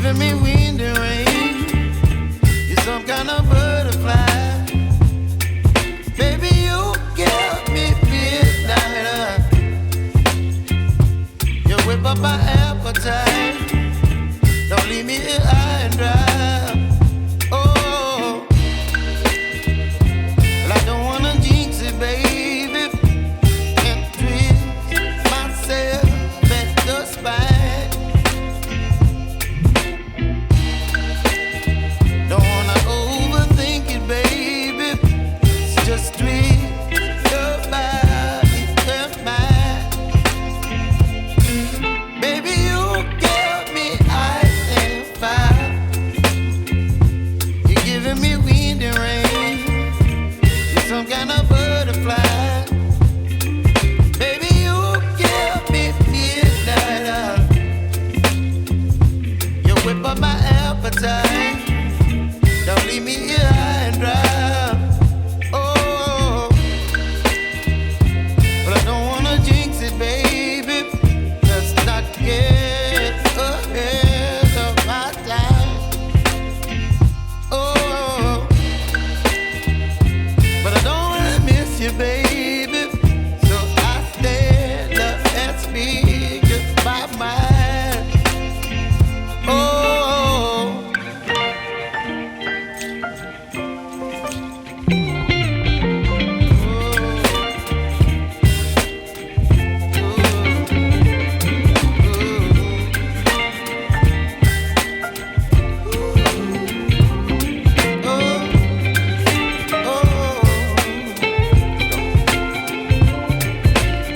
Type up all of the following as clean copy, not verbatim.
giving me wind and rain. You're some kind of butterfly. Baby, you give me midnight. You whip up my appetite. Don't leave me here high and dry. Oh, well, I don't wanna jinx it, baby, and twist myself at the spine. Don't wanna overthink it, baby. It's just twist your body and mine. Baby, you give me ice and fire. You're giving me wind and rain. You're some kind of butterfly. Baby, you give me midnight. You whip up my appetite. Don't leave me here high and dry. Oh, but I don't wanna jinx it, baby. Let's not get ahead of my time. Oh, but I don't wanna miss you, baby. So I stand up and speak my mind. Oh.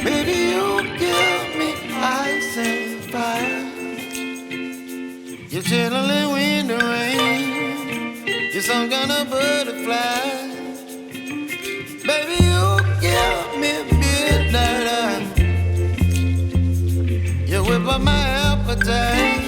Baby, you give me ice and fire. You're chilling wind and rain. You're some kind of butterfly. Baby, you give me midnight. You whip up my appetite.